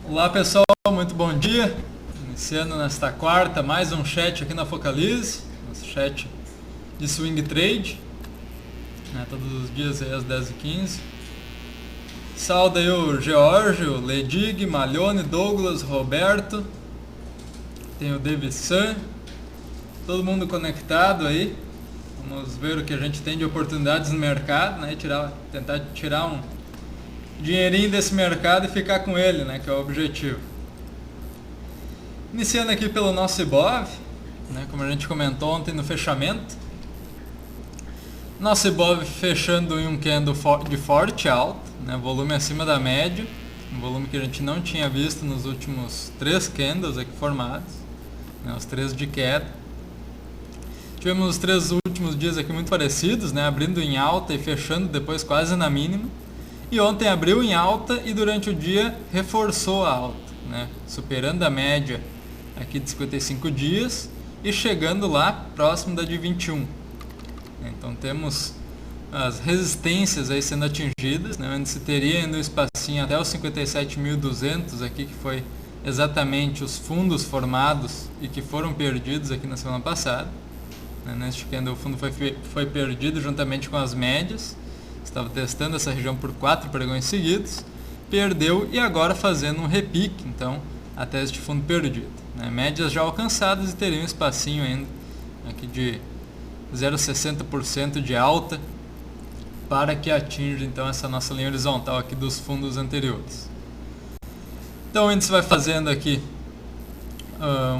Olá pessoal, muito bom dia. Iniciando nesta quarta mais um chat aqui na Focalize, nosso chat de swing trade, né, todos os dias aí às 10h15. Salve aí o Georgio, Ledig, Malhone, Douglas, Roberto, tem o David San, todo mundo conectado aí. Vamos ver o que a gente tem de oportunidades no mercado, né, tentar tirar um dinheirinho desse mercado e ficar com ele, né, que é o objetivo. Iniciando aqui pelo nosso Ibov, né, como a gente comentou ontem no fechamento, nosso Ibov fechando em um candle de forte alta, né, volume acima da média, um volume que a gente não tinha visto nos últimos 3 candles aqui formados, né, os 3 de queda. Tivemos os 3 últimos dias aqui muito parecidos, né, abrindo em alta e fechando depois quase na mínima. E ontem abriu em alta e durante o dia reforçou a alta, né, superando a média aqui de 55 dias e chegando lá próximo da de 21. Então temos as resistências aí sendo atingidas, né, onde se teria ainda um espacinho até os 57.200 aqui, que foi exatamente os fundos formados e que foram perdidos aqui na semana passada. Neste candle o fundo foi perdido juntamente com as médias. Estava testando essa região por 4 pregões seguidos, perdeu e agora fazendo um repique, então, até este fundo perdido, né? Médias já alcançadas e teria um espacinho ainda aqui de 0,60% de alta para que atinja então essa nossa linha horizontal aqui dos fundos anteriores. Então o índice vai fazendo aqui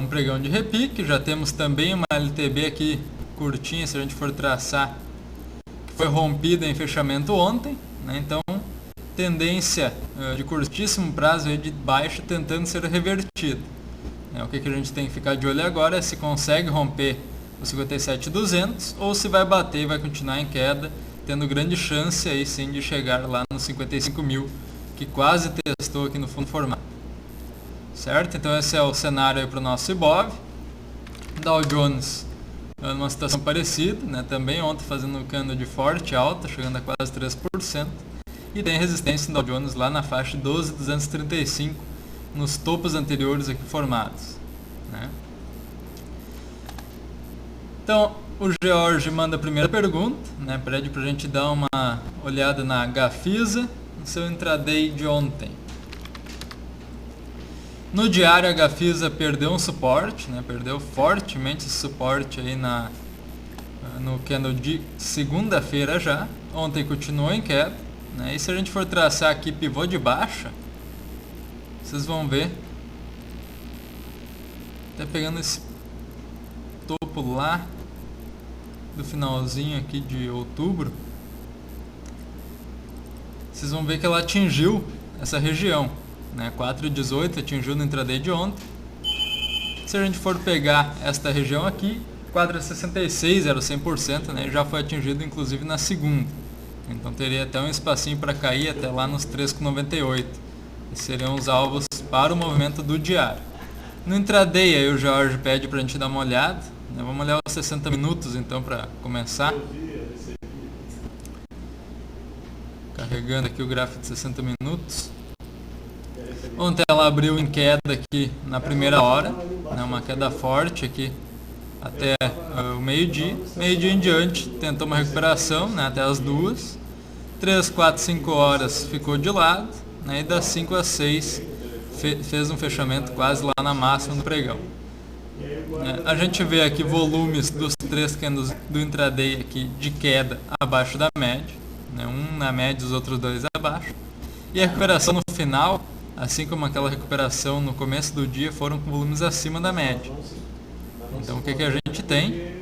um pregão de repique, já temos também uma LTB aqui curtinha, se a gente for traçar, foi rompida em fechamento ontem, né? Então tendência de curtíssimo prazo aí de baixa tentando ser revertida, né? O que a gente tem que ficar de olho agora é se consegue romper os 57.200 ou se vai bater e vai continuar em queda, tendo grande chance aí sim de chegar lá nos 55.000 que quase testou aqui no fundo formado, certo? Então esse é o cenário para o nosso Ibov. Dow Jones numa situação parecida, né? Também ontem fazendo um candle de forte alta, chegando a quase 3%, e tem resistência no Dow Jones lá na faixa 12.235 nos topos anteriores aqui formados, né? Então o George manda a primeira pergunta, né? Pede para a gente dar uma olhada na Gafisa no seu intraday de ontem. No diário a Gafisa perdeu um suporte, né, perdeu fortemente esse suporte aí no candle de segunda-feira já. Ontem continuou em queda, né, e se a gente for traçar aqui pivô de baixa, vocês vão ver, até pegando esse topo lá do finalzinho aqui de outubro, vocês vão ver que ela atingiu essa região, né, 4,18 atingiu no intraday de ontem. Se a gente for pegar esta região aqui, 4,66 era o 100%, né, já foi atingido inclusive na segunda. Então teria até um espacinho para cair até lá nos 3,98. Esses seriam os alvos para o movimento do diário. No intraday aí o Jorge pede para a gente dar uma olhada, né, vamos olhar os 60 minutos então para começar. Carregando aqui o gráfico de 60 minutos. Ontem ela abriu em queda aqui na primeira hora, né, uma queda forte aqui até o meio-dia. Meio-dia em diante tentou uma recuperação, né, até as 2. 3, 4, 5 horas ficou de lado, né, e das 5 às 6 fez um fechamento quase lá na máxima do pregão. A gente vê aqui volumes dos 3 candles do intraday aqui de queda abaixo da média, né, um na média e os outros 2 abaixo. E a recuperação no final, assim como aquela recuperação no começo do dia, foram com volumes acima da média. Então o que a gente tem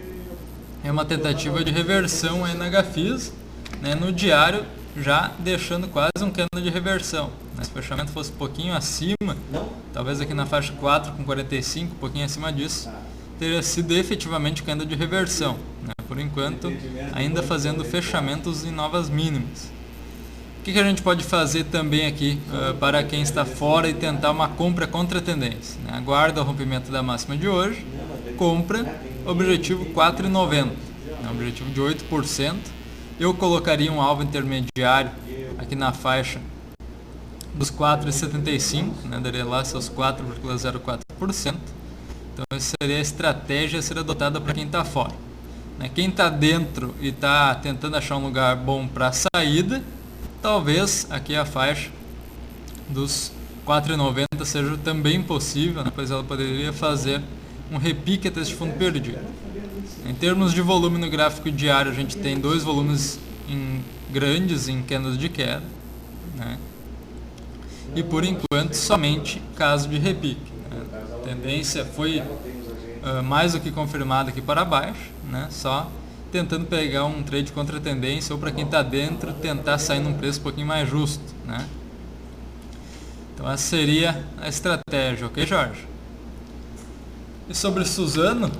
é uma tentativa de reversão aí na Gafisa, né, no diário já deixando quase um candle de reversão, né? Se o fechamento fosse um pouquinho acima, talvez aqui na faixa 4,45, um pouquinho acima disso, teria sido efetivamente candle de reversão, né? Por enquanto ainda fazendo fechamentos em novas mínimas. O que a gente pode fazer também aqui para quem está fora e tentar uma compra contra a tendência, né? Aguarda o rompimento da máxima de hoje, compra, objetivo 4,90, né? Objetivo de 8%. Eu colocaria um alvo intermediário aqui na faixa dos 4,75, né, daria lá seus 4,04%. Então essa seria a estratégia a ser adotada para quem está fora. Né? Quem está dentro e está tentando achar um lugar bom para saída, talvez aqui a faixa dos 4,90 seja também possível, né, pois ela poderia fazer um repique até este fundo perdido. Em termos de volume no gráfico diário, a gente tem dois volumes grandes em candles de queda, né? E por enquanto somente caso de repique, né? A tendência foi mais do que confirmada aqui para baixo, né? Só tentando pegar um trade contra a tendência, ou para quem está dentro tentar sair num preço um pouquinho mais justo, né? Então essa seria a estratégia, ok, Jorge? E sobre Suzano,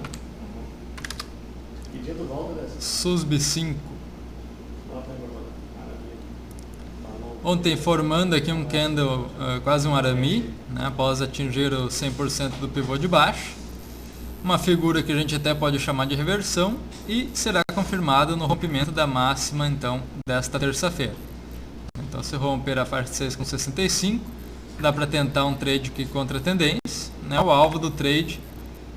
SUSB 5, ontem formando aqui um candle, quase um arame, né, após atingir o 100% do pivô de baixo, uma figura que a gente até pode chamar de reversão, e será confirmada no rompimento da máxima então desta terça-feira. Então se romper a faixa de 6,65, dá para tentar um trade aqui contra a tendência, né? O alvo do trade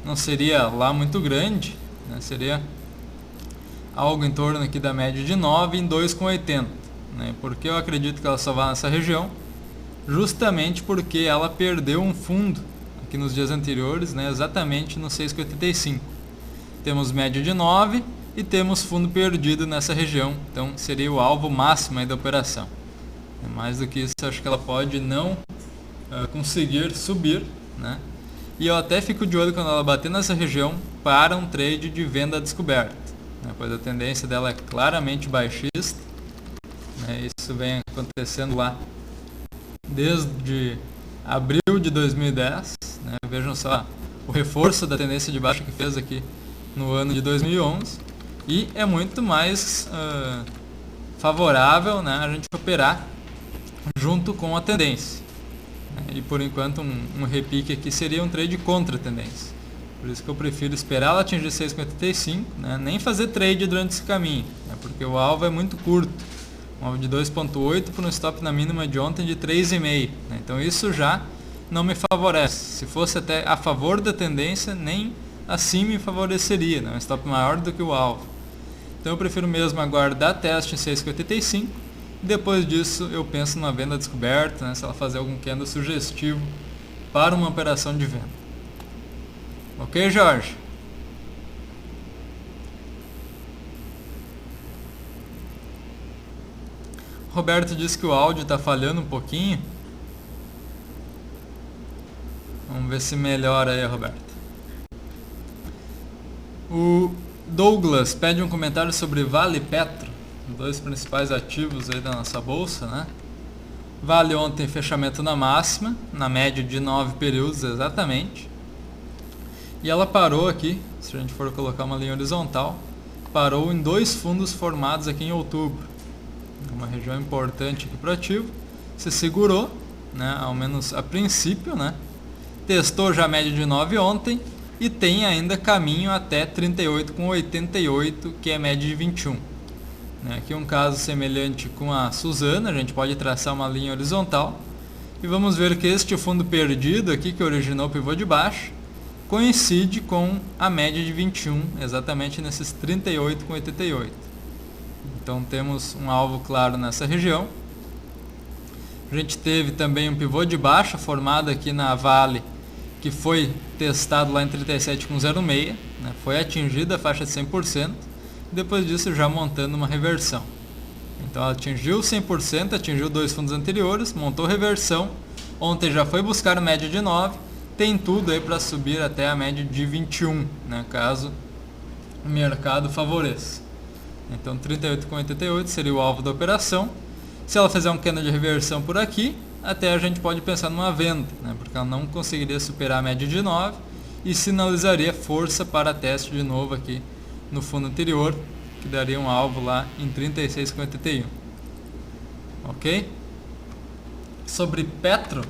não seria lá muito grande, né? Seria algo em torno aqui da média de 9 em 2,80, né? Porque eu acredito que ela só vai nessa região, justamente porque ela perdeu um fundo aqui nos dias anteriores, né? Exatamente no 6,85. Temos média de 9 e temos fundo perdido nessa região, então seria o alvo máximo aí da operação. Mais do que isso, acho que ela pode não conseguir subir, né? E eu até fico de olho quando ela bater nessa região para um trade de venda descoberta, né? Pois a tendência dela é claramente baixista, né? Isso vem acontecendo lá desde abril de 2010, né? Vejam só o reforço da tendência de baixa que fez aqui no ano de 2011, e é muito mais favorável, né, a gente operar junto com a tendência. E por enquanto um repique aqui seria um trade contra a tendência. Por isso que eu prefiro esperar ela atingir 6,55, né? Nem fazer trade durante esse caminho, né? Porque o alvo é muito curto. Um alvo de 2,8 para um stop na mínima de ontem de 3,5. Né? Então isso já não me favorece. Se fosse até a favor da tendência, nem assim me favoreceria, né? Um stop maior do que o alvo. Então eu prefiro mesmo aguardar teste em 6,85. Depois disso eu penso numa venda descoberta, né, se ela fazer algum candle sugestivo para uma operação de venda. Ok, Jorge? Roberto disse que o áudio está falhando um pouquinho. Vamos ver se melhora aí, Roberto. O Douglas pede um comentário sobre Vale e Petro, dois principais ativos aí da nossa bolsa, né? Vale ontem fechamento na máxima, na média de 9 períodos exatamente. E ela parou aqui, se a gente for colocar uma linha horizontal, parou em dois fundos formados aqui em outubro. Uma região importante aqui para o ativo. Se segurou, né? Ao menos a princípio, né? Testou já a média de 9 ontem e tem ainda caminho até 38,88, que é a média de 21. Aqui um caso semelhante com a Suzano, a gente pode traçar uma linha horizontal e vamos ver que este fundo perdido aqui, que originou o pivô de baixo, coincide com a média de 21, exatamente nesses 38,88. Então temos um alvo claro nessa região. A gente teve também um pivô de baixa formado aqui na Vale, que foi testado lá em 37,06, né? Foi atingida a faixa de 100%. Depois disso já montando uma reversão. Então ela atingiu 100%, atingiu dois fundos anteriores, montou reversão. Ontem já foi buscar a média de 9, tem tudo aí para subir até a média de 21, né, caso o mercado favoreça. Então 38,88 seria o alvo da operação. Se ela fizer um candle de reversão por aqui, até a gente pode pensar numa venda, né, porque ela não conseguiria superar a média de 9 e sinalizaria força para teste de novo aqui no fundo anterior, que daria um alvo lá em 36,81. Ok? Sobre Petro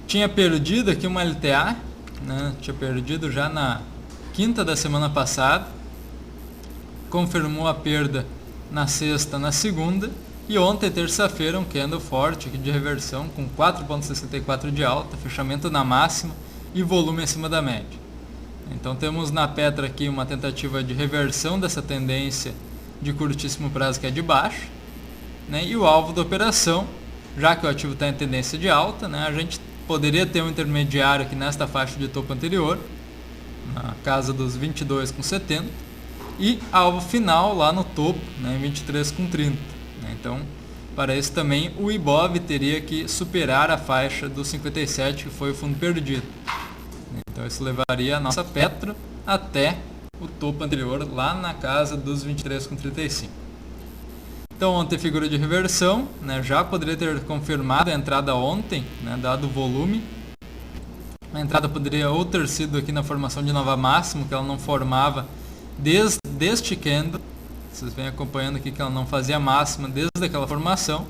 tinha perdido aqui uma LTA, né? Tinha perdido já na quinta da semana passada, confirmou a perda na sexta, na segunda, E ontem, terça-feira, um candle forte aqui de reversão com 4,64 de alta, fechamento na máxima e volume acima da média. Então temos na Petra aqui uma tentativa de reversão dessa tendência de curtíssimo prazo que é de baixo, né? E o alvo da operação, já que o ativo está em tendência de alta, né? A gente poderia ter um intermediário aqui nesta faixa de topo anterior, na casa dos 22,70, e alvo final lá no topo, né? 23,30. Então, para isso também o IBOV teria que superar a faixa dos 57, que foi o fundo perdido. Então isso levaria a nossa Petra até o topo anterior, lá na casa dos 23,35. Então ontem figura de reversão, né? Já poderia ter confirmado a entrada ontem, né? Dado o volume. A entrada poderia ou ter sido aqui na formação de nova máxima, que ela não formava desde este candle. Vocês vêm acompanhando aqui que ela não fazia máxima desde aquela formação.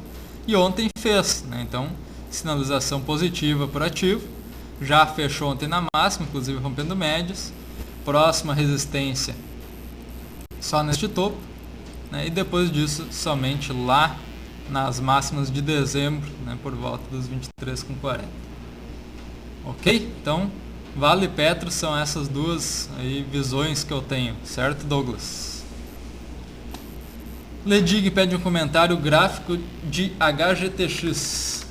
E ontem fez, né? Então sinalização positiva por ativo. Já fechou ontem na máxima, inclusive rompendo médias. Próxima resistência só neste topo, né? E depois disso somente lá nas máximas de dezembro, né? Por volta dos 23,40. Ok? Então Vale e Petro são essas duas aí visões que eu tenho, certo, Douglas? Ledig pede um comentário gráfico de HGTX.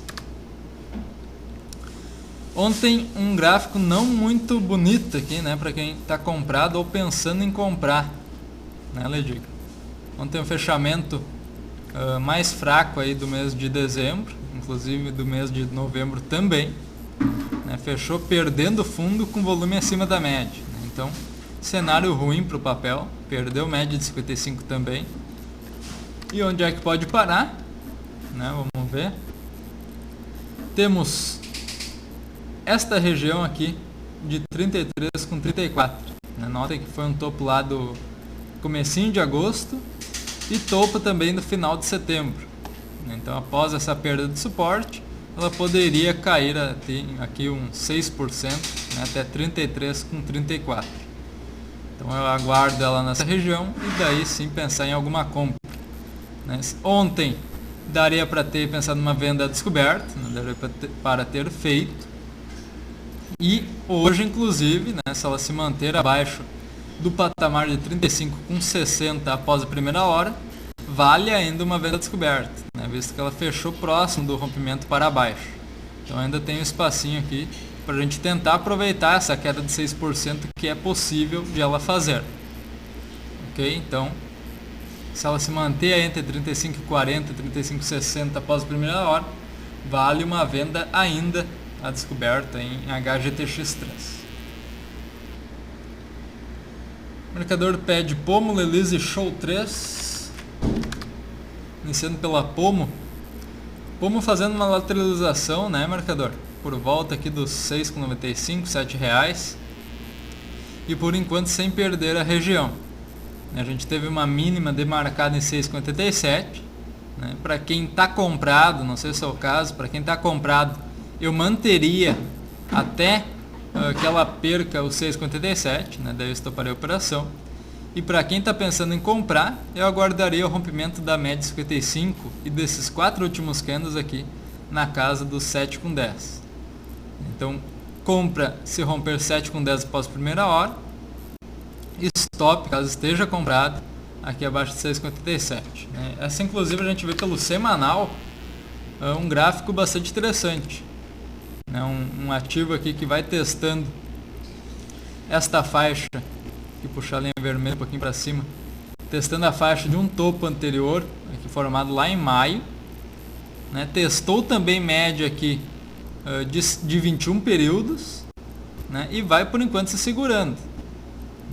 Ontem um gráfico não muito bonito aqui, né, para quem está comprado ou pensando em comprar, né, Ledig? Ontem um fechamento mais fraco aí do mês de dezembro, inclusive do mês de novembro também, né, fechou perdendo fundo com volume acima da média, né? Então cenário ruim para o papel, perdeu média de 55 também. E onde é que pode parar, né? Vamos ver. Temos esta região aqui de 33,34, né? Nota que foi um topo lá do comecinho de agosto e topo também do final de setembro. Então após essa perda de suporte, ela poderia cair aqui uns 6%, né? Até 33,34. Então eu aguardo ela nessa região e daí sim pensar em alguma compra. Ontem daria para ter pensado numa venda descoberta, né? Daria para ter feito. E hoje, inclusive, né, se ela se manter abaixo do patamar de 35,60 após a primeira hora, vale ainda uma venda descoberta, né, visto que ela fechou próximo do rompimento para baixo. Então ainda tem um espacinho aqui para a gente tentar aproveitar essa queda de 6% que é possível de ela fazer. Ok? Então, se ela se manter entre 35,40 e 35,60 após a primeira hora, vale uma venda ainda a descoberta em HGTX3. O mercador pede Pomo, Lelise Show 3. Iniciando pela Pomo. Pomo fazendo uma lateralização, né, marcador? Por volta aqui dos 6,95, R$ 7 reais. E por enquanto sem perder a região. A gente teve uma mínima demarcada em 6,87, né? Para quem está comprado, não sei se é o caso, para quem está comprado, eu manteria até que ela perca os 6,87, né? Daí eu estoparei a operação. E para quem está pensando em comprar, eu aguardaria o rompimento da média 55 e desses 4 últimos candles aqui na casa dos 7,10. Então, compra se romper 7,10 após a primeira hora. Stop, caso esteja comprado, aqui abaixo de 6,57. Essa inclusive a gente vê pelo semanal um gráfico bastante interessante. Um ativo aqui que vai testando esta faixa, que puxar a linha vermelha um pouquinho para cima, testando a faixa de um topo anterior, aqui formado lá em maio. Né? Testou também média aqui de 21 períodos, né? E vai por enquanto se segurando.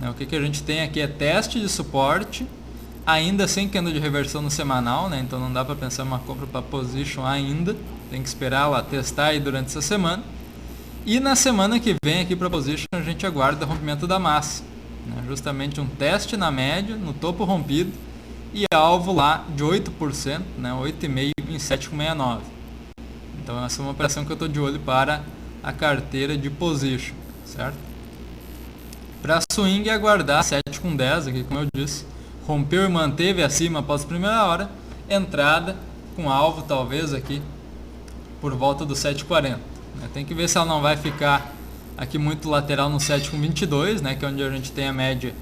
O que a gente tem aqui é teste de suporte, ainda sem candle de reversão no semanal, né? Então não dá para pensar uma compra para position ainda, tem que esperar lá testar aí durante essa semana. E na semana que vem aqui para position a gente aguarda o rompimento da massa, né? Justamente um teste na média, no topo rompido e alvo lá de 8%, né? 8,5 em 7,69. Então essa é uma operação que eu estou de olho para a carteira de position, certo? Para swing aguardar 7,10 aqui, como eu disse, rompeu e manteve acima após a primeira hora, entrada com alvo talvez aqui por volta do 7,40. Tem que ver se ela não vai ficar aqui muito lateral no 7,22, né, que é onde a gente tem a média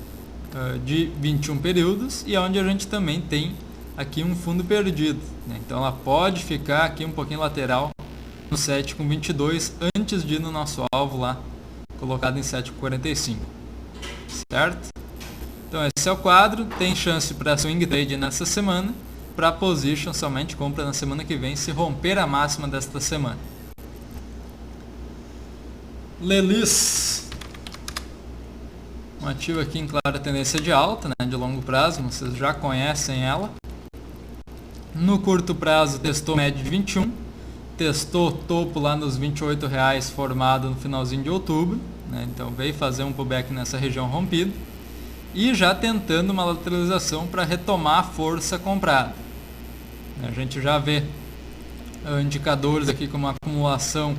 de 21 períodos e onde a gente também tem aqui um fundo perdido, né? Então ela pode ficar aqui um pouquinho lateral no 7,22 antes de ir no nosso alvo lá colocado em 7,45, certo? Então esse é o quadro, tem chance para swing trade nessa semana, para position somente compra na semana que vem se romper a máxima desta semana. Lelis, um ativo aqui em clara tendência de alta, né, de longo prazo, vocês já conhecem ela. No curto prazo testou média de 21, testou topo lá nos R$28 formado no finalzinho de outubro, né, então veio fazer um pullback nessa região rompida e já tentando uma lateralização para retomar a força comprada. A gente já vê indicadores aqui como acumulação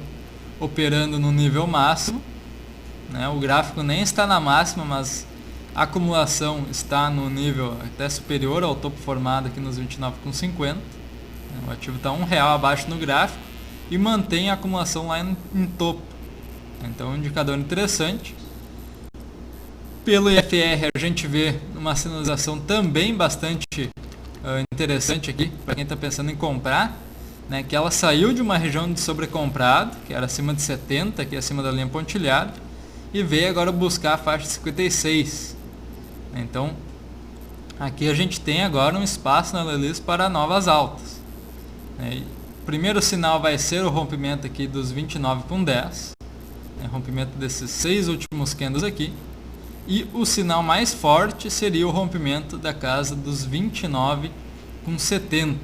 operando no nível máximo, né? O gráfico nem está na máxima, mas a acumulação está no nível até superior ao topo formado aqui nos 29,50. O ativo está R$1 abaixo no gráfico e mantém a acumulação lá em topo. Então um indicador interessante. Pelo IFR a gente vê uma sinalização também bastante interessante aqui para quem está pensando em comprar, né, que ela saiu de uma região de sobrecomprado, que era acima de 70, aqui acima da linha pontilhada, e veio agora buscar a faixa de 56. Então aqui a gente tem agora um espaço na Lelis para novas altas. O primeiro sinal vai ser o rompimento aqui dos 29,10, rompimento desses 6 últimos candles aqui. E o sinal mais forte seria o rompimento da casa dos 29,70,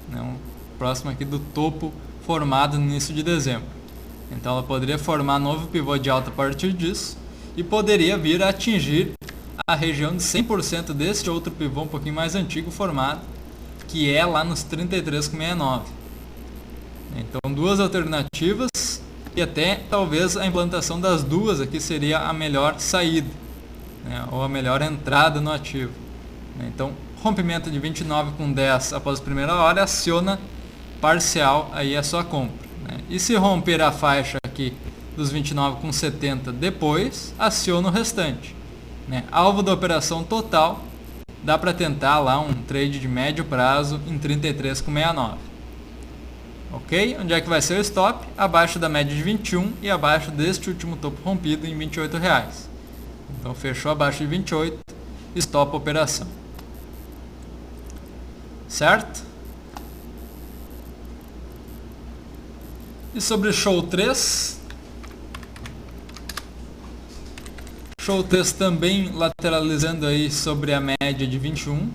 né, próximo aqui do topo formado no início de dezembro. Então ela poderia formar novo pivô de alta a partir disso e poderia vir a atingir a região de 100% deste outro pivô um pouquinho mais antigo formado, que é lá nos 33,69. Então duas alternativas e até talvez a implantação das duas aqui seria a melhor saída, né, ou a melhor entrada no ativo. Então rompimento de 29,10 após a primeira hora aciona parcial aí a sua compra, né? E se romper a faixa aqui dos 29,70 depois, aciona o restante, né? Alvo da operação total dá para tentar lá um trade de médio prazo em 33,69. Ok? Onde é que vai ser o stop? Abaixo da média de 21 e abaixo deste último topo rompido em R$28. Então fechou abaixo de 28, stop a operação. Certo? E sobre Show 3. Show 3 também lateralizando aí sobre a média de 21. Né,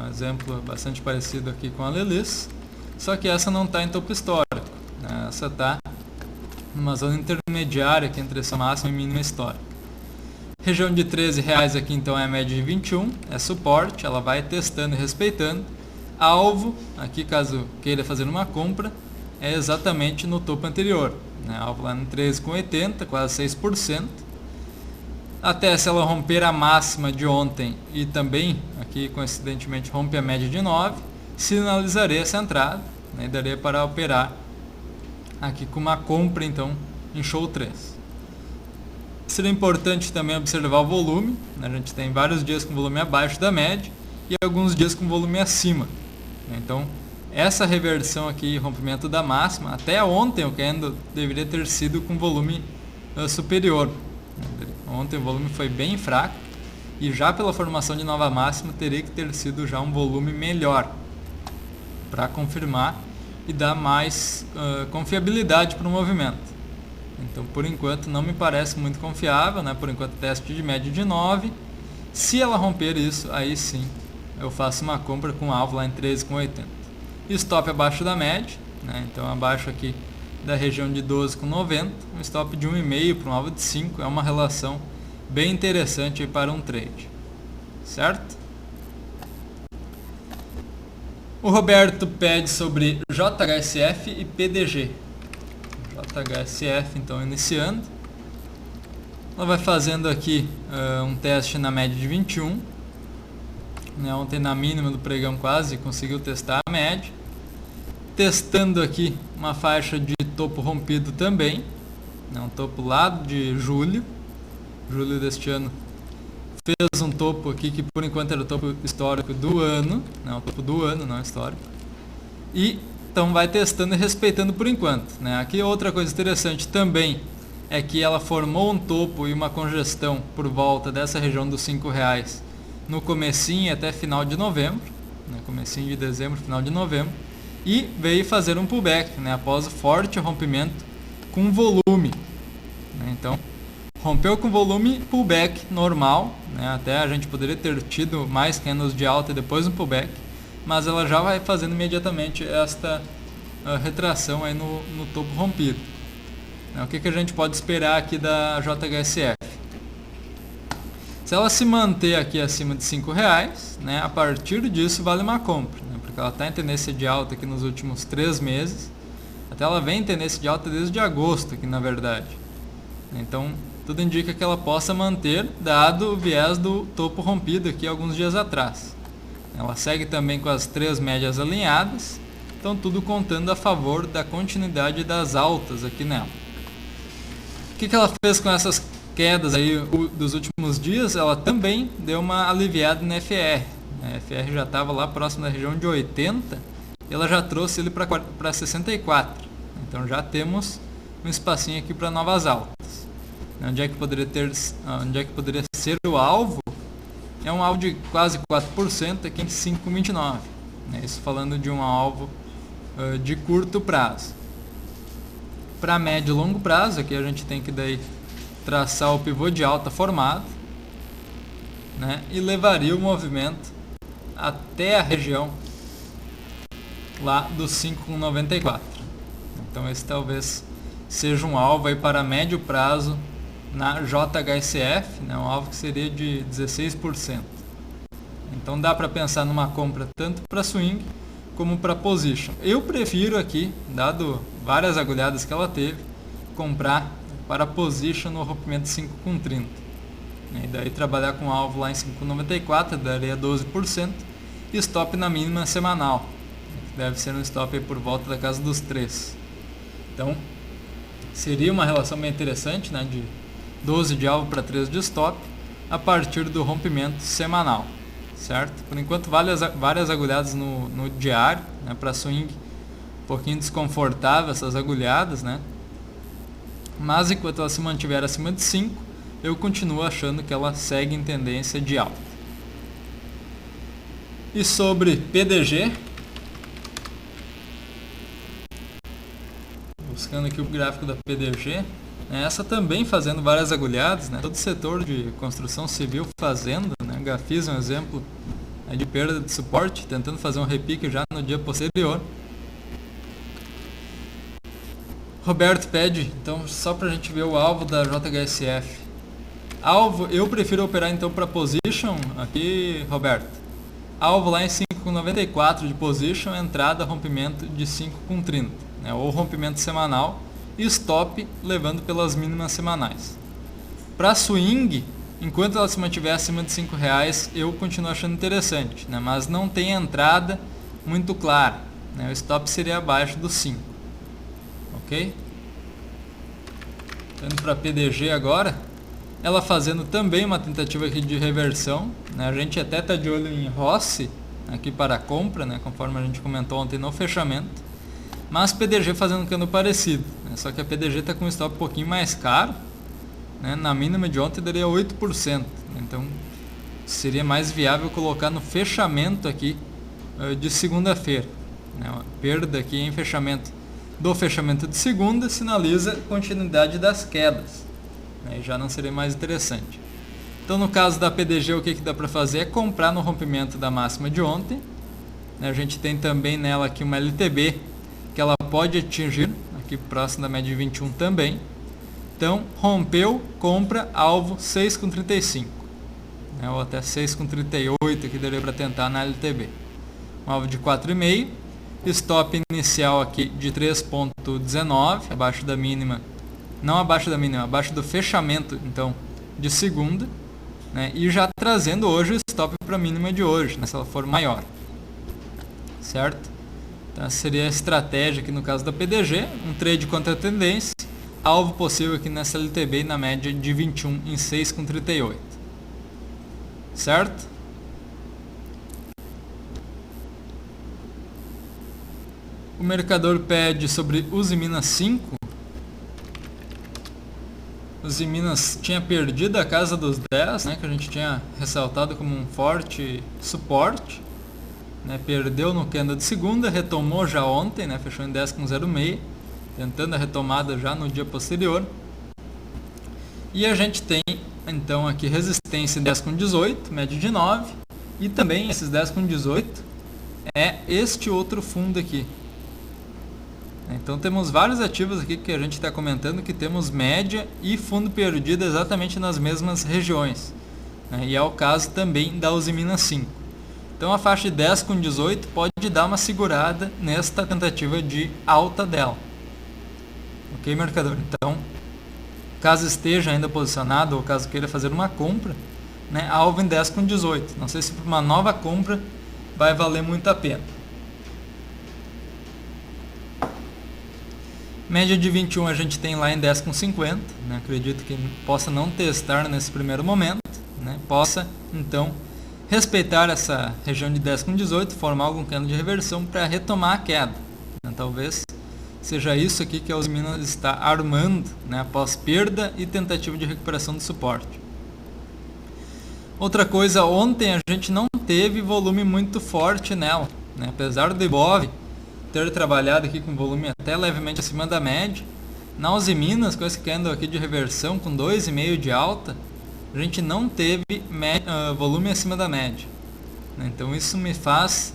um exemplo bastante parecido aqui com a Lelis. Só que essa não está em topo histórico. Né, essa está numa zona intermediária aqui entre essa máxima e mínima histórica. Região de R$13 aqui então é a média de 21. É suporte, ela vai testando e respeitando. Alvo, aqui caso queira fazer uma compra, é exatamente no topo anterior, né? Alvo lá no 13,80, quase 6%. Até se ela romper a máxima de ontem e também, aqui coincidentemente, rompe a média de 9, sinalizarei essa entrada, né? E daria para operar aqui com uma compra então em Show 3. Seria importante também observar o volume, né? A gente tem vários dias com volume abaixo da média e alguns dias com volume acima. Então, essa reversão aqui, rompimento da máxima, até ontem o candle deveria ter sido com volume superior. Ontem o volume foi bem fraco e já pela formação de nova máxima teria que ter sido já um volume melhor para confirmar e dar mais confiabilidade para o movimento. Então, por enquanto, não me parece muito confiável, né? Por enquanto, teste de média de 9. Se ela romper isso, aí sim eu faço uma compra com alvo lá em 13,80. Stop abaixo da média, né? Então abaixo aqui da região de 12,90. Um stop de 1,5 para um alvo de 5 é uma relação bem interessante para um trade. Certo? O Roberto pede sobre JHSF e PDG. JHSF então iniciando. Ela vai fazendo aqui um teste na média de 21. Né, ontem na mínima do pregão quase conseguiu testar a média. testando aqui uma faixa de topo rompido também, né, um topo lá de julho deste ano, fez um topo aqui que por enquanto era o topo histórico do ano, o topo do ano, não histórico, e então vai testando e respeitando por enquanto, né. Aqui outra coisa interessante também é que ela formou um topo e uma congestão por volta dessa região dos R$5 no comecinho até final de novembro, né, comecinho de dezembro, final de novembro, e veio fazer um pullback, né, após o forte rompimento com volume, né. Então rompeu com volume, pullback normal, né, até a gente poderia ter tido mais candles de alta e depois um pullback, mas ela já vai fazendo imediatamente esta retração aí no topo rompido. O que a gente pode esperar aqui da JHSF? Se ela se manter aqui acima de R$5, né, a partir disso vale uma compra, né, porque ela está em tendência de alta aqui nos últimos 3 meses, até ela vem em tendência de alta desde agosto aqui na verdade. Então tudo indica que ela possa manter, dado o viés do topo rompido aqui alguns dias atrás. Ela segue também com as 3 médias alinhadas, então tudo contando a favor da continuidade das altas aqui nela. O que ela fez com essas quedas aí dos últimos dias? Ela também deu uma aliviada na FR. A FR já estava lá próximo da região de 80 e ela já trouxe ele para 64. Então já temos um espacinho aqui para novas altas. Onde é que poderia ser o alvo? É um alvo de quase 4% aqui em 5,29. Isso falando de um alvo de curto prazo. Para médio e longo prazo, aqui a gente tem que daí traçar o pivô de alta formado, né, e levaria o movimento até a região lá dos 5,94. Então esse talvez seja um alvo aí para médio prazo na JHSF, né, um alvo que seria de 16%. Então dá para pensar numa compra tanto para swing como para position. Eu prefiro aqui, dado várias agulhadas que ela teve, comprar para position no rompimento 5,30. E daí trabalhar com alvo lá em 5,94, daria 12%, e stop na mínima semanal. Deve ser um stop aí por volta da casa dos 3. Então, seria uma relação bem interessante, né, de 12 de alvo para 3 de stop, a partir do rompimento semanal. Certo? Por enquanto várias agulhadas no diário, né, para swing um pouquinho desconfortável essas agulhadas, né? Mas enquanto ela se mantiver acima de 5, eu continuo achando que ela segue em tendência de alta. E sobre PDG, buscando aqui o gráfico da PDG, né, essa também fazendo várias agulhadas, né, todo o setor de construção civil fazendo, né, Gafisa é um exemplo de perda de suporte, tentando fazer um repique já no dia posterior. Roberto pede, então só para a gente ver o alvo da JHSF. Alvo, eu prefiro operar então para position aqui, Roberto. Alvo lá em 5,94 de position, entrada, rompimento de 5,30, né, ou rompimento semanal, e stop levando pelas mínimas semanais. Para swing, enquanto ela se mantiver acima de R$5, eu continuo achando interessante, né, mas não tem entrada muito clara, né, o stop seria abaixo do 5. Ok? Indo para PDG agora, ela fazendo também uma tentativa aqui de reversão, né, a gente até está de olho em Rossi aqui para a compra, né, conforme a gente comentou ontem no fechamento. Mas PDG fazendo um cano parecido, né? Só que a PDG está com um stop um pouquinho mais caro, né? Na mínima de ontem daria 8%, então seria mais viável colocar no fechamento aqui de segunda-feira, né? A perda aqui em fechamento do fechamento de segunda sinaliza continuidade das quedas, né? E já não seria mais interessante. Então no caso da PDG o que dá para fazer é comprar no rompimento da máxima de ontem, né? A gente tem também nela aqui uma LTB que ela pode atingir, aqui próximo da média de 21 também. Então, rompeu, compra, alvo 6,35, né, ou até 6,38 que daria para tentar na LTB. Um alvo de 4,5, stop inicial aqui de 3,19, abaixo da mínima, não abaixo da mínima, abaixo do fechamento, então, de segunda, né, e já trazendo hoje o stop para a mínima de hoje, né, se ela for maior. Certo? Então essa seria a estratégia aqui no caso da PDG, um trade contra a tendência, alvo possível aqui nessa LTB na média de 21 em 6,38. Certo? O mercador pede sobre Usiminas 5. Usiminas tinha perdido a casa dos 10, né, que a gente tinha ressaltado como um forte suporte. Né, perdeu no candle de segunda, retomou já ontem, né, fechou em 10,06, tentando a retomada já no dia posterior. E a gente tem então aqui resistência em 10,18, média de 9, e também esses 10,18 é este outro fundo aqui. Então temos vários ativos aqui que a gente está comentando que temos média e fundo perdido exatamente nas mesmas regiões. Né, e é o caso também da Usiminas 5. Então a faixa de 10,18 pode dar uma segurada nesta tentativa de alta dela. Ok, mercador? Então, caso esteja ainda posicionado ou caso queira fazer uma compra, né, alvo em 10,18. Não sei se para uma nova compra vai valer muito a pena. Média de 21 a gente tem lá em 10,50. Né, acredito que possa não testar nesse primeiro momento. Né, possa, então, respeitar essa região de 10,18, formar algum candle de reversão para retomar a queda. Né, talvez seja isso aqui que a Usiminas está armando, né, após perda e tentativa de recuperação do suporte. Outra coisa, ontem a gente não teve volume muito forte nela. Né, apesar do Ibov ter trabalhado aqui com volume até levemente acima da média, na Usiminas, com esse candle aqui de reversão com 2,5 de alta, a gente não teve volume acima da média. Então isso me faz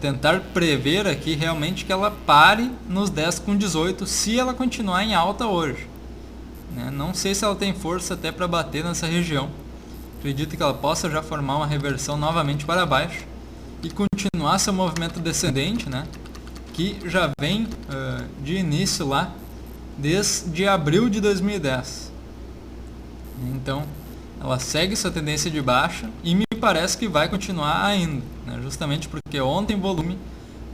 tentar prever aqui realmente que ela pare nos 10,18 se ela continuar em alta hoje. Né? Não sei se ela tem força até para bater nessa região. Acredito que ela possa já formar uma reversão novamente para baixo e continuar seu movimento descendente, né? Que já vem de início lá desde abril de 2010. Então ela segue sua tendência de baixa e me parece que vai continuar ainda, né? Justamente porque ontem o volume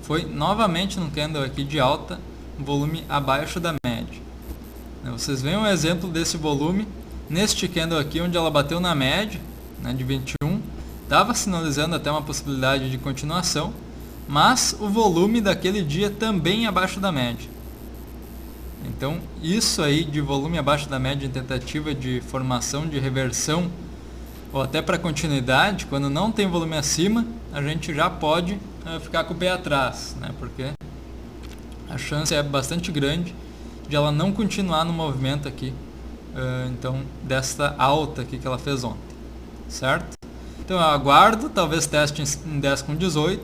foi novamente num candle aqui de alta, um volume abaixo da média. Vocês veem um exemplo desse volume neste candle aqui, onde ela bateu na média, né, de 21, estava sinalizando até uma possibilidade de continuação, mas o volume daquele dia também abaixo da média. Então isso aí de volume abaixo da média em tentativa de formação de reversão ou até para continuidade, quando não tem volume acima, a gente já pode ficar com o pé atrás, né? Porque a chance é bastante grande de ela não continuar no movimento aqui, então desta alta aqui que ela fez ontem, certo? Então eu aguardo, talvez teste em 10,18,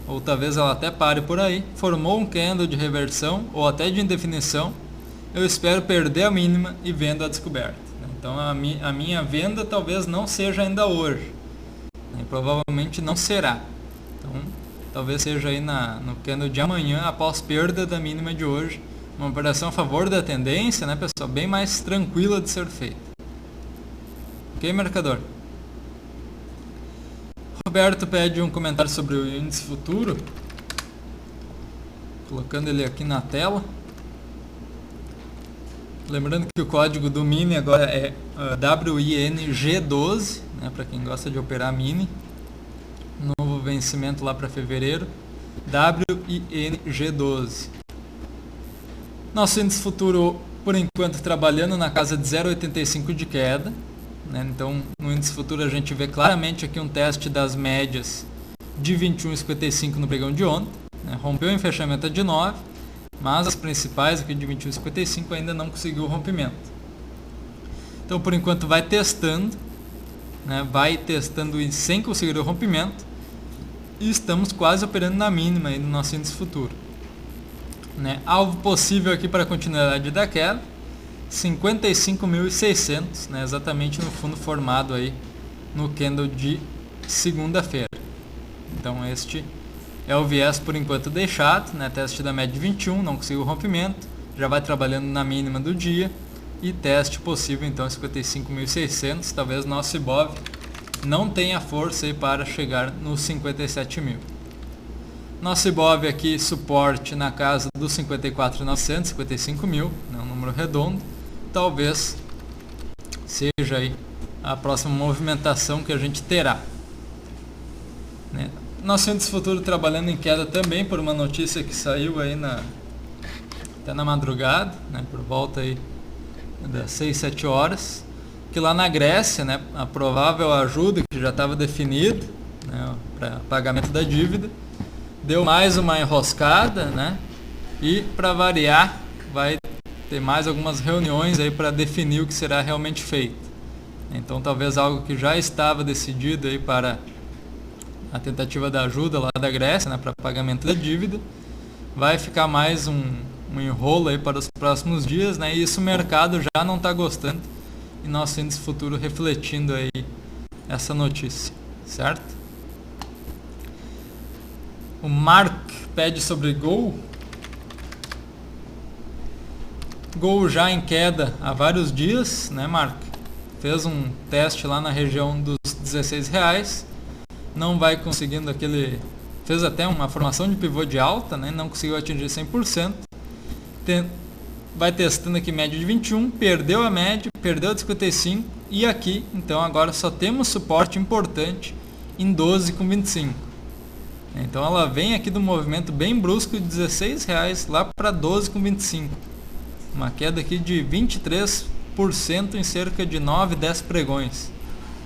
ou talvez ela até pare por aí, formou um candle de reversão ou até de indefinição, eu espero perder a mínima e vendo a descoberta. Então a minha venda talvez não seja ainda hoje, né? Provavelmente não será. Então talvez seja aí no candle de amanhã, após perda da mínima de hoje, uma operação a favor da tendência, né, pessoal, bem mais tranquila de ser feita. Ok, mercador? Roberto pede um comentário sobre o índice futuro, colocando ele aqui na tela. Lembrando que o código do Mini agora é WING12, né, para quem gosta de operar Mini. Novo vencimento lá para fevereiro, WING12. Nosso índice futuro, por enquanto, trabalhando na casa de 0,85 de queda. Né? Então, no índice futuro a gente vê claramente aqui um teste das médias de 21,55 no pregão de ontem. Né? Rompeu em fechamento de 9, mas as principais aqui de 21,55 ainda não conseguiu o rompimento. Então, por enquanto, vai testando, né? Vai testando sem conseguir o rompimento, e estamos quase operando na mínima aí no nosso índice futuro. Né? Alvo possível aqui para a continuidade da queda, 55.600, né? Exatamente no fundo formado aí no candle de segunda-feira. Então este é o viés por enquanto deixado, né? Teste da média de 21, não conseguiu o rompimento, já vai trabalhando na mínima do dia, e teste possível então 55.600, talvez nosso Ibov não tenha força aí para chegar nos 57 mil. Nosso Ibov aqui, suporte na casa dos 54.900, 55 mil, né, um número redondo. Talvez seja aí a próxima movimentação que a gente terá. Né? Nosso índice futuro trabalhando em queda também por uma notícia que saiu aí até na madrugada, né, por volta aí das 6, 7 horas, que lá na Grécia, né, a provável ajuda que já estava definida, né, para pagamento da dívida, deu mais uma enroscada, né, e para variar vai ter mais algumas reuniões aí para definir o que será realmente feito. Então talvez algo que já estava decidido aí para a tentativa da ajuda lá da Grécia, né, para pagamento da dívida, vai ficar mais um enrolo aí para os próximos dias, né, e isso o mercado já não está gostando, e nosso índice futuro refletindo aí essa notícia, certo? O Mark pede sobre Gol. Gol já em queda há vários dias, né, Mark? Fez um teste lá na região dos R$16, não vai conseguindo fez até uma formação de pivô de alta, né, não conseguiu atingir 100%, vai testando aqui média de 21, perdeu a média, perdeu a de 55, e aqui, então agora só temos suporte importante em 12,25. Então ela vem aqui do movimento bem brusco de R$16 lá para 12,25. Uma queda aqui de 23% em cerca de 9, 10 pregões.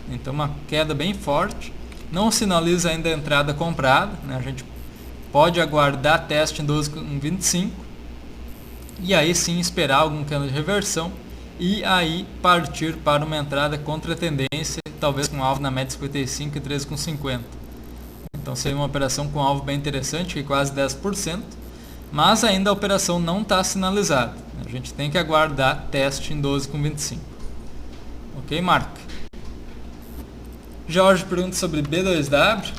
Então uma queda bem forte. Não sinaliza ainda a entrada comprada, né? A gente pode aguardar teste em 12,25 e aí sim esperar algum candle de reversão e aí partir para uma entrada contra a tendência, talvez com alvo na média 55 e 13,50. Então seria uma operação com alvo bem interessante, que quase 10%, mas ainda a operação não está sinalizada. A gente tem que aguardar teste em 12,25. Ok, Mark? Jorge pergunta sobre B2W.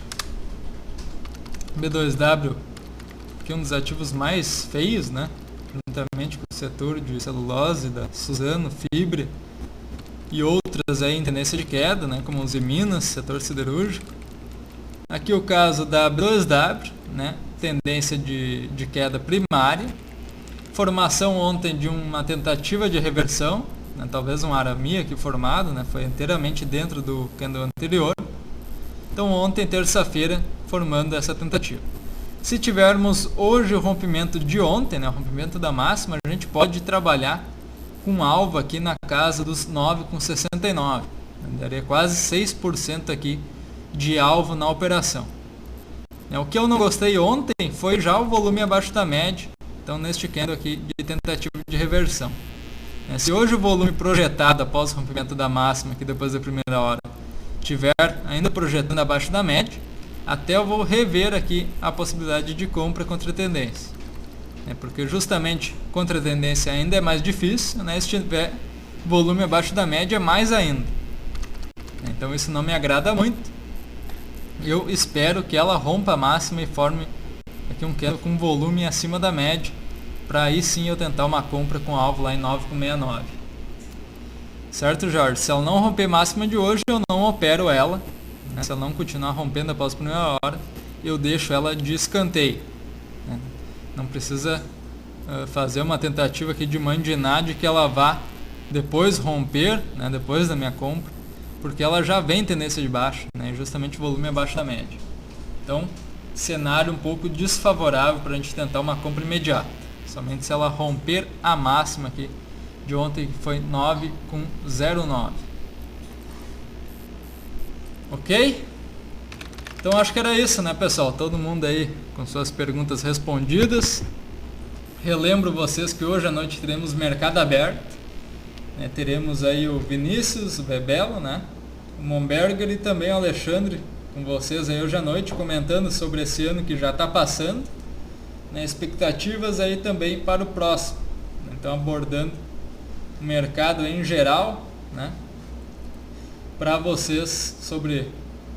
B2W, que é um dos ativos mais feios, né? Juntamente com o setor de celulose da Suzano, Fibre e outras aí em tendência de queda, né? Como os Minas, setor siderúrgico. Aqui o caso da B2W, né? Tendência de queda primária. Formação ontem de uma tentativa de reversão, né? Talvez um arame aqui formado, né? Foi inteiramente dentro do candle anterior. Então ontem, terça-feira, formando essa tentativa. Se tivermos hoje o rompimento de ontem, né? O rompimento da máxima, a gente pode trabalhar com alvo aqui na casa dos 9,69. Daria quase 6% aqui de alvo na operação. O que eu não gostei ontem foi já o volume abaixo da média, então neste candle aqui de tentativa de reversão. Se hoje o volume projetado após o rompimento da máxima, aqui depois da primeira hora, estiver ainda projetando abaixo da média, até eu vou rever aqui a possibilidade de compra contra a tendência. Porque justamente contra a tendência ainda é mais difícil, né? Se tiver volume abaixo da média, mais ainda. Então isso não me agrada muito. Eu espero que ela rompa a máxima e forme aqui um candle com volume acima da média, para aí sim eu tentar uma compra com alvo lá em 9,69. Certo, Jorge? Se ela não romper máxima de hoje, eu não opero ela, né? Se ela não continuar rompendo após a primeira hora, eu deixo ela de escanteio, né? Não precisa fazer uma tentativa aqui de mandinar de que ela vá depois romper, né? Depois da minha compra, porque ela já vem tendência de baixa, né? Justamente o volume abaixo da média. Então, cenário um pouco desfavorável para a gente tentar uma compra imediata. Somente se ela romper a máxima aqui de ontem, que foi 9,09. Ok? Então acho que era isso, né, pessoal? Todo mundo aí com suas perguntas respondidas. Relembro vocês que hoje à noite teremos mercado aberto. Teremos aí o Vinícius, o Bebelo, né? O Momberger e também o Alexandre com vocês aí hoje à noite comentando sobre esse ano que já está passando, né? Expectativas aí também para o próximo. Então abordando o mercado em geral, né? Para vocês sobre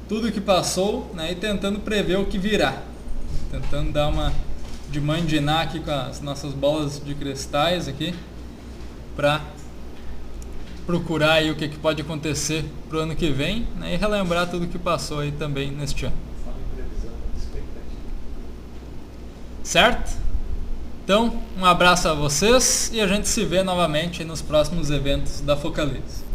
tudo que passou, né? E tentando prever o que virá. Tentando dar uma de mandinar aqui com as nossas bolas de cristais aqui para procurar aí o que pode acontecer para o ano que vem, né, e relembrar tudo que passou aí também neste ano. certo? Então, um abraço a vocês e a gente se vê novamente nos próximos eventos da Focalize.